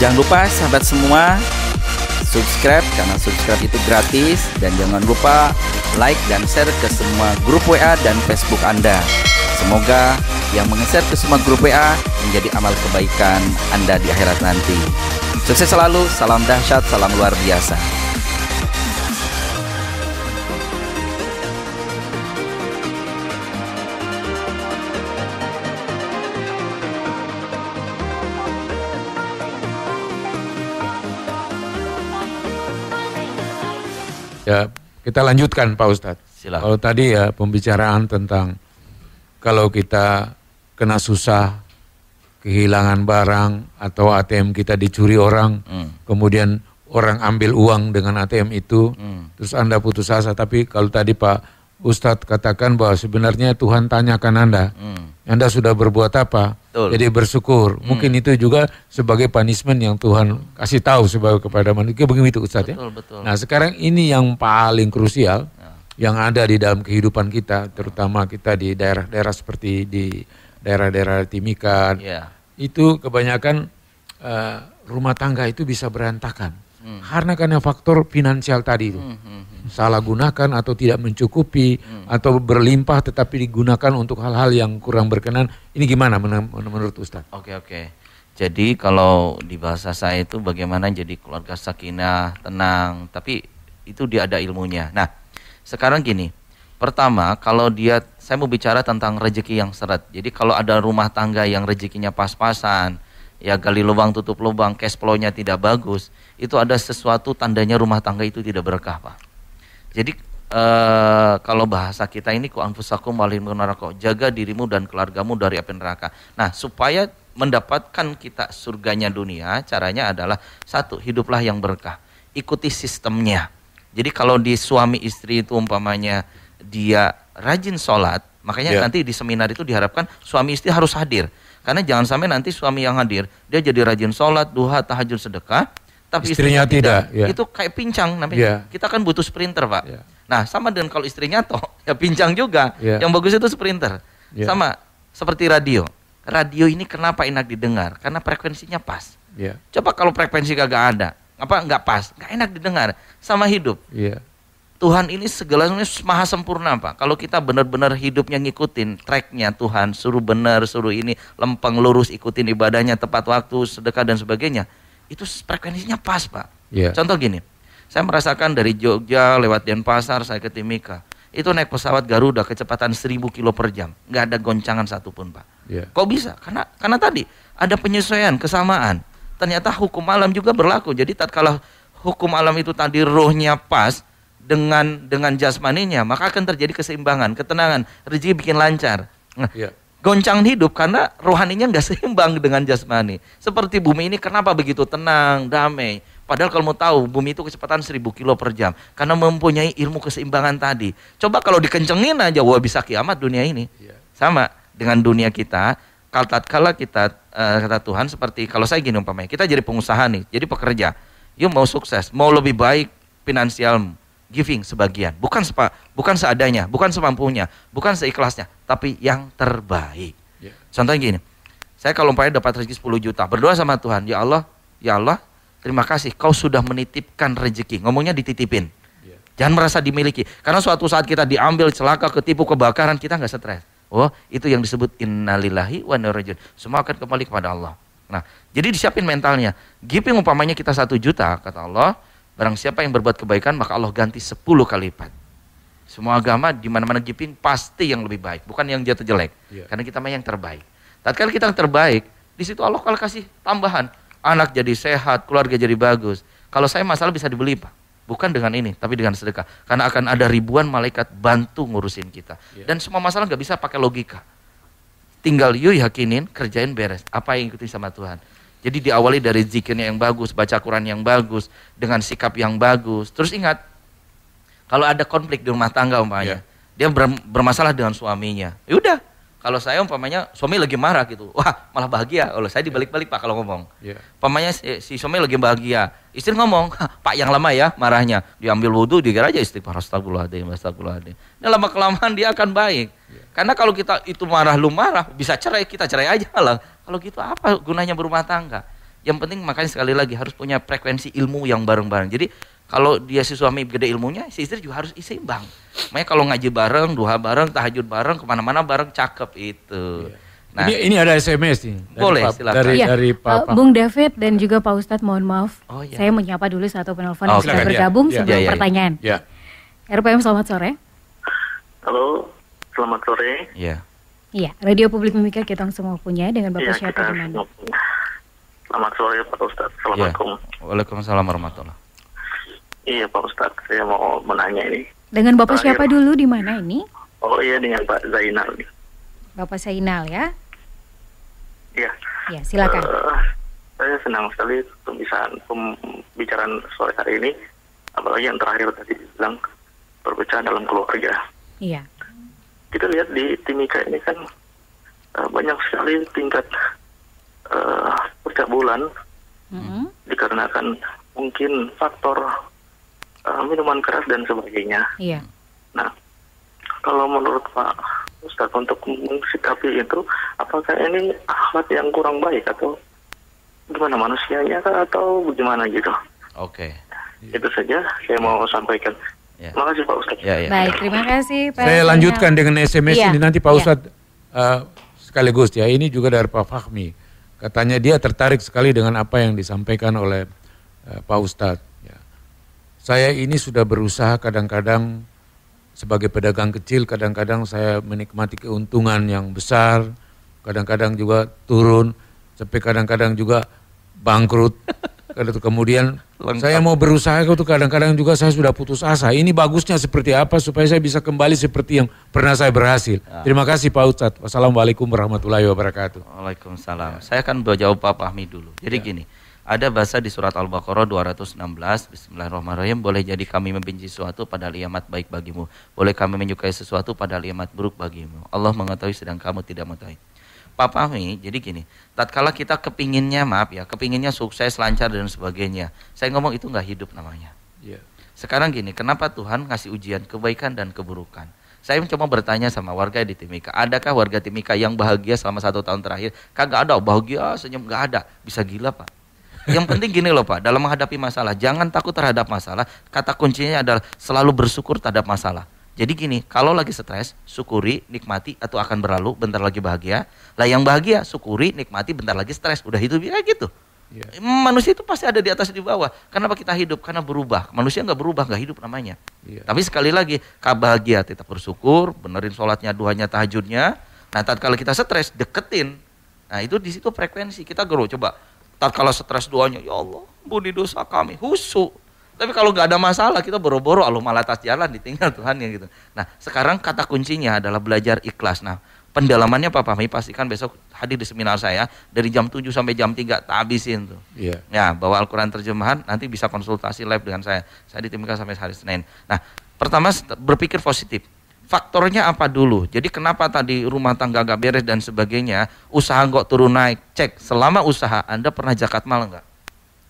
Jangan lupa sahabat semua, subscribe karena subscribe itu gratis. Dan jangan lupa like dan share ke semua grup WA dan Facebook Anda. Semoga yang menge-share ke semua grup WA menjadi amal kebaikan Anda di akhirat nanti. Sukses selalu, salam dahsyat, salam luar biasa. Ya, kita lanjutkan Pak Ustadz. Silakan. Kalau tadi ya pembicaraan tentang kalau kita kena susah, kehilangan barang atau ATM kita dicuri orang, kemudian orang ambil uang dengan ATM itu, terus Anda putus asa. Tapi kalau tadi Pak Ustadz katakan bahwa sebenarnya Tuhan tanyakan Anda sudah berbuat apa? Betul. Jadi bersyukur. Mungkin itu juga sebagai punishment yang Tuhan kasih tahu sebagai kepada manusia. Begitu Ustadz ya. Betul. Nah sekarang ini yang paling krusial yang ada di dalam kehidupan kita, terutama kita di daerah-daerah seperti di daerah-daerah Timika, itu kebanyakan rumah tangga itu bisa berantakan. Karena faktor finansial tadi itu. Salah gunakan atau tidak mencukupi atau berlimpah tetapi digunakan untuk hal-hal yang kurang berkenan. Ini gimana menurut Ustadz? Oke. Jadi kalau di bahasa saya itu bagaimana jadi keluarga sakinah, tenang, tapi itu dia ada ilmunya. Nah, sekarang gini. Pertama, kalau saya mau bicara tentang rezeki yang seret. Jadi kalau ada rumah tangga yang rezekinya pas-pasan, ya gali lubang tutup lubang, cash flow-nya tidak bagus, itu ada sesuatu tandanya rumah tangga itu tidak berkah, Pak. Jadi kalau bahasa kita ini ku anfusakum walin neraka, jaga dirimu dan keluargamu dari api neraka. Nah, supaya mendapatkan kita surganya dunia, caranya adalah satu, hiduplah yang berkah. Ikuti sistemnya. Jadi kalau di suami istri itu umpamanya dia rajin sholat, makanya nanti di seminar itu diharapkan suami istri harus hadir. Karena jangan sampai nanti suami yang hadir, dia jadi rajin sholat, duha, tahajud, sedekah, tapi istrinya tidak. Itu kayak pincang namanya. Kita kan butuh sprinter, Pak. Nah, sama dengan kalau istrinya toh, ya pincang juga. Yang bagus itu sprinter. Sama seperti radio. Radio ini kenapa enak didengar? Karena frekuensinya pas. Coba kalau frekuensi kagak ada, nggak pas, nggak enak didengar. Sama hidup. Tuhan ini segalanya maha sempurna, Pak. Kalau kita benar-benar hidupnya ngikutin tracknya Tuhan, suruh benar, suruh ini lempeng lurus, ikutin ibadahnya tepat waktu, sedekah dan sebagainya, itu frekuensinya pas, Pak. Contoh gini, saya merasakan dari Jogja lewat Denpasar saya ke Timika, itu naik pesawat Garuda kecepatan 1000 kilo per jam, nggak ada goncangan satupun, Pak. Kok bisa? Karena tadi ada penyesuaian, kesamaan. Ternyata hukum alam juga berlaku. Jadi tatkala hukum alam itu tadi rohnya pas dengan jasmaninya, maka akan terjadi keseimbangan, ketenangan, rezeki bikin lancar. Nah, goncangan hidup karena rohaninya nggak seimbang dengan jasmani. Seperti bumi ini kenapa begitu tenang, damai? Padahal kalau mau tahu, bumi itu kecepatan 1000 kilo per jam. Karena mempunyai ilmu keseimbangan tadi. Coba kalau dikencengin aja, wah bisa kiamat dunia ini. Sama dengan dunia kita, tatkala kita, kata Tuhan seperti, kalau saya gini umpamanya, kita jadi pengusaha nih, jadi pekerja. Yuk mau sukses, mau lebih baik finansialmu, giving sebagian, bukan seadanya, bukan semampunya, bukan seikhlasnya, tapi yang terbaik. Contohnya gini, saya kalau umpamanya dapat rezeki 10 juta, berdoa sama Tuhan, ya Allah, terima kasih, kau sudah menitipkan rezeki. Ngomongnya dititipin, jangan merasa dimiliki. Karena suatu saat kita diambil, celaka, ketipu, kebakaran, kita nggak stres. Oh, itu yang disebut innalillahi wa inna ilaihi raji'un. Semua akan kembali kepada Allah. Nah, jadi disiapin mentalnya. Giving umpamanya kita 1 juta, kata Allah, barang siapa yang berbuat kebaikan maka Allah ganti 10 kali lipat. Semua agama di mana-mana giving pasti yang lebih baik, bukan yang jatuh jelek. Karena kita mah yang terbaik. Tatkala kita yang terbaik, di situ Allah kalau kasih tambahan, anak jadi sehat, keluarga jadi bagus. Kalau saya masalah bisa dibeli, Pak. Bukan dengan ini, tapi dengan sedekah. Karena akan ada ribuan malaikat bantu ngurusin kita. Dan semua masalah nggak bisa pakai logika. Tinggal yuk yakinin, kerjain beres. Apa yang ikutin sama Tuhan. Jadi diawali dari zikirnya yang bagus, baca Quran yang bagus, dengan sikap yang bagus. Terus ingat, kalau ada konflik di rumah tangga umpamanya, dia bermasalah dengan suaminya. Yaudah, kalau saya umpamanya suami lagi marah gitu, wah malah bahagia. Kalau saya dibalik-balik, Pak, kalau ngomong. Umpamanya si suami lagi bahagia, istri ngomong, Pak yang lama ya marahnya, diambil wudhu, dikira aja istighfar, astagfirullahaladzim. Nah, lama-kelamaan dia akan baik. Karena kalau kita itu marah, lu marah, bisa cerai, kita cerai aja lah. Kalau gitu apa gunanya berumah tangga? Yang penting makanya sekali lagi harus punya frekuensi ilmu yang bareng-bareng. Jadi kalau dia si suami gede ilmunya, si istri juga harus seimbang. Makanya kalau ngaji bareng, duha bareng, tahajud bareng, kemana-mana bareng, cakep itu. Nah, ini ada SMS nih. Boleh, silakan. Dari Pak Bung David dan juga Pak Ustadz, mohon maaf. Saya menyapa dulu satu penelpon yang sudah bergabung sebelum pertanyaan. RPM, selamat sore. Halo, selamat sore. Iya, Radio Publik Mimika kita semua punya, dengan Bapak siapa di mana? Selamat sore Pak Ustadz, Assalamualaikum. Waalaikumsalam warahmatullahi. Iya Pak Ustadz, saya mau menanya ini. Dengan Bapak siapa dulu, di mana ini? Oh iya, dengan Pak Zainal. Bapak Zainal ya? Iya. Ya, silakan. Saya senang sekali pembicaraan sore hari ini, apalagi yang terakhir tadi bilang perpecahan dalam keluarga. Iya. Kita lihat di Timika ini kan banyak sekali tingkat percabulan dikarenakan mungkin faktor minuman keras dan sebagainya. Iya. Nah, kalau menurut Pak Ustadz untuk mensikapi itu, apakah ini akhlak yang kurang baik atau gimana, manusianya atau bagaimana gitu? Oke. Itu saja saya mau sampaikan. Terima kasih Pak Ustadz. Baik, terima kasih Pak. Saya lanjutkan dengan SMS ini nanti Pak Ustadz sekaligus ya. Ini juga dari Pak Fahmi. Katanya dia tertarik sekali dengan apa yang disampaikan oleh Pak Ustadz. Ya. Saya ini sudah berusaha kadang-kadang sebagai pedagang kecil, kadang-kadang saya menikmati keuntungan yang besar, kadang-kadang juga turun, sampai kadang-kadang juga bangkrut. Kemudian saya mau berusaha itu kadang-kadang juga saya sudah putus asa. Ini bagusnya seperti apa supaya saya bisa kembali seperti yang pernah saya berhasil. Terima kasih Pak Ustadz. Wassalamualaikum warahmatullahi wabarakatuh. Waalaikumsalam. Saya akan jawab Pak Fahmi dulu. Jadi gini. Ada bahasa di surat Al-Baqarah 216, Bismillahirrahmanirrahim, boleh jadi kami membenci sesuatu padahal ia amat baik bagimu. Boleh kami menyukai sesuatu padahal ia amat buruk bagimu. Allah mengetahui sedang kamu tidak mengetahui. Pak Fahmi, jadi gini, tatkala kita kepinginnya, kepinginnya sukses, lancar dan sebagainya. Saya ngomong itu nggak hidup namanya. Sekarang gini, kenapa Tuhan ngasih ujian kebaikan dan keburukan? Saya mencoba bertanya sama warga di Timika, adakah warga Timika yang bahagia selama 1 tahun terakhir? Kagak ada, bahagia, senyum, nggak ada. Bisa gila Pak. Yang penting gini loh Pak, dalam menghadapi masalah, jangan takut terhadap masalah. Kata kuncinya adalah selalu bersyukur terhadap masalah. Jadi gini, kalau lagi stres, syukuri, nikmati, atau akan berlalu, bentar lagi bahagia. Lah yang bahagia, syukuri, nikmati, bentar lagi stres. Udah itu ya gitu. Manusia itu pasti ada di atas di bawah. Kenapa kita hidup? Karena berubah. Manusia nggak berubah, nggak hidup namanya. Tapi sekali lagi, bahagia, tetap bersyukur, benerin sholatnya, duhanya, tahajudnya. Nah, tatkala kita stres, deketin. Nah itu di situ frekuensi kita coba. Tatkala stres doanya, ya Allah, ampuni dosa kami, husu. Tapi kalau nggak ada masalah, kita boro-boro malah atas jalan ditinggal Tuhan ya gitu. Nah, sekarang kata kuncinya adalah belajar ikhlas. Nah, pendalamannya Pak Fahmi pastikan besok hadir di seminar saya dari jam 7 sampai jam 3 tak habisin tuh. Ya, bawa Al-Quran terjemahan, nanti bisa konsultasi live dengan saya. Saya di Timika sampai hari Senin. Nah, pertama berpikir positif. Faktornya apa dulu? Jadi kenapa tadi rumah tangga gak beres dan sebagainya, usaha nggak turun naik? Cek, selama usaha Anda pernah zakat mal nggak?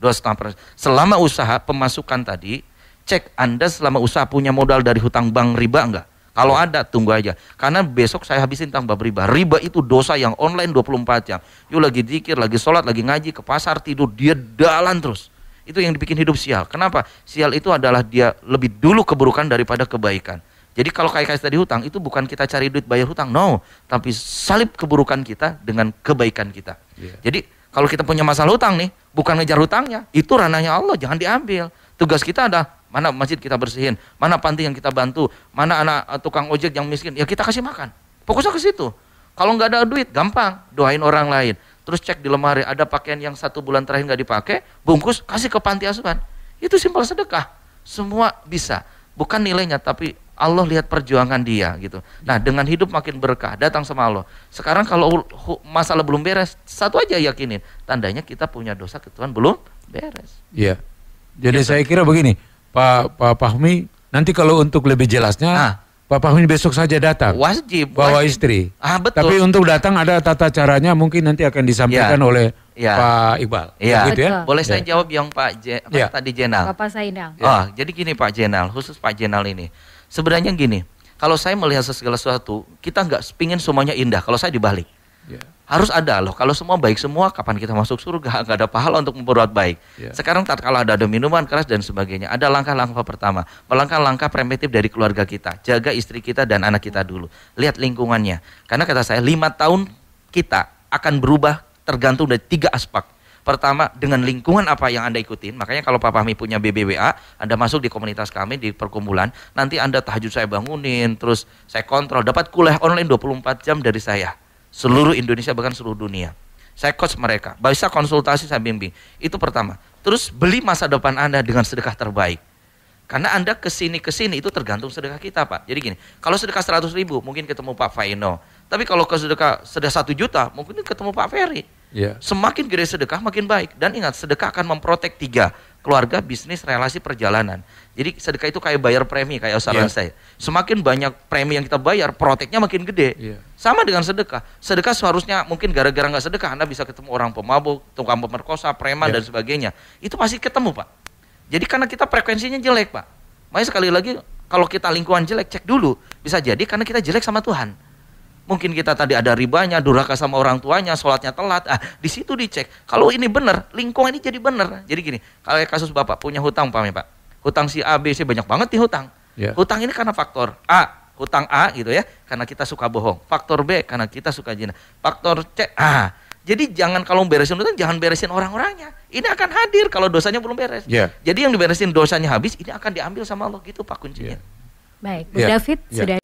2,5%. Selama usaha pemasukan tadi, cek Anda selama usaha punya modal dari hutang bank riba nggak? Kalau ada, tunggu aja. Karena besok saya habisin tentang bab riba. Riba itu dosa yang online 24 jam. Yuk lagi zikir, lagi sholat, lagi ngaji, ke pasar, tidur, dia dalan terus. Itu yang dibikin hidup sial. Kenapa? Sial itu adalah dia lebih dulu keburukan daripada kebaikan. Jadi kalau kayak tadi hutang, itu bukan kita cari duit bayar hutang, no. Tapi salib keburukan kita dengan kebaikan kita. Jadi kalau kita punya masalah hutang nih, bukan ngejar hutangnya, itu ranahnya Allah, jangan diambil. Tugas kita ada, mana masjid kita bersihin, mana panti yang kita bantu, mana anak tukang ojek yang miskin, ya kita kasih makan. Fokusnya ke situ. Kalau nggak ada duit, gampang, doain orang lain. Terus cek di lemari, ada pakaian yang 1 bulan terakhir nggak dipakai, bungkus, kasih ke panti asuhan. Itu simpel sedekah. Semua bisa. Bukan nilainya, tapi Allah lihat perjuangan dia gitu. Nah, dengan hidup makin berkah, datang sama Allah. Sekarang kalau masalah belum beres, satu aja yakinin, tandanya kita punya dosa ke Tuhan belum beres. Iya. Jadi saya kira begini, Pak Fahmi, nanti kalau untuk lebih jelasnya, Pak Fahmi besok saja datang. Wajib. Bawa istri. Betul. Tapi untuk datang ada tata caranya, mungkin nanti akan disampaikan oleh Pak Iqbal. Iya. Gitu ya? Boleh saya jawab yang tadi Jenal. Bapak Zainal. Jadi gini Pak Jenal, khusus Pak Jenal ini. Sebenarnya gini, kalau saya melihat segala sesuatu, kita nggak pingin semuanya indah. Kalau saya dibalik. Harus ada loh. Kalau semua baik semua, kapan kita masuk surga? Gak ada pahala untuk berbuat baik. Sekarang kalau ada minuman keras dan sebagainya, ada langkah-langkah pertama. Langkah preventif dari keluarga kita. Jaga istri kita dan anak kita dulu. Lihat lingkungannya. Karena kata saya 5 tahun kita akan berubah tergantung dari 3 aspek. Pertama, dengan lingkungan apa yang Anda ikutin. Makanya kalau Pak Fahmi punya BBWA, Anda masuk di komunitas kami di perkumpulan, nanti Anda tahajud saya bangunin, terus saya kontrol, dapat kuliah online 24 jam dari saya. Seluruh Indonesia, bahkan seluruh dunia. Saya coach mereka, bisa konsultasi, saya bimbing. Itu pertama. Terus beli masa depan Anda dengan sedekah terbaik. Karena Anda kesini itu tergantung sedekah kita, Pak. Jadi gini, kalau sedekah 100.000 mungkin ketemu Pak Faino. Tapi kalau ke sedekah 1 juta mungkin ketemu Pak Ferry. Semakin gede sedekah makin baik. Dan ingat, sedekah akan memprotek 3. Keluarga, bisnis, relasi, perjalanan. Jadi sedekah itu kayak bayar premi, kayak usahawan saya. Semakin banyak premi yang kita bayar, proteknya makin gede. Sama dengan sedekah. Sedekah seharusnya mungkin gara-gara nggak sedekah, Anda bisa ketemu orang pemabuk, tukang pemerkosa, preman dan sebagainya. Itu pasti ketemu, Pak. Jadi karena kita frekuensinya jelek, Pak. Makanya sekali lagi, kalau kita lingkungan jelek, cek dulu. Bisa jadi karena kita jelek sama Tuhan. Mungkin kita tadi ada ribanya, durhaka sama orang tuanya, sholatnya telat. Di situ dicek. Kalau ini benar, lingkungan ini jadi benar. Jadi gini, kalau kasus Bapak punya hutang, Pak, hutang si A, B, C banyak banget nih hutang. Hutang ini karena faktor A, hutang A gitu ya, karena kita suka bohong. Faktor B, karena kita suka zina. Faktor C, jadi jangan kalau beresin hutang, jangan beresin orang-orangnya. Ini akan hadir kalau dosanya belum beres. Jadi yang diberesin dosanya habis, ini akan diambil sama Allah gitu, Pak, kuncinya. Baik, Bu David sudah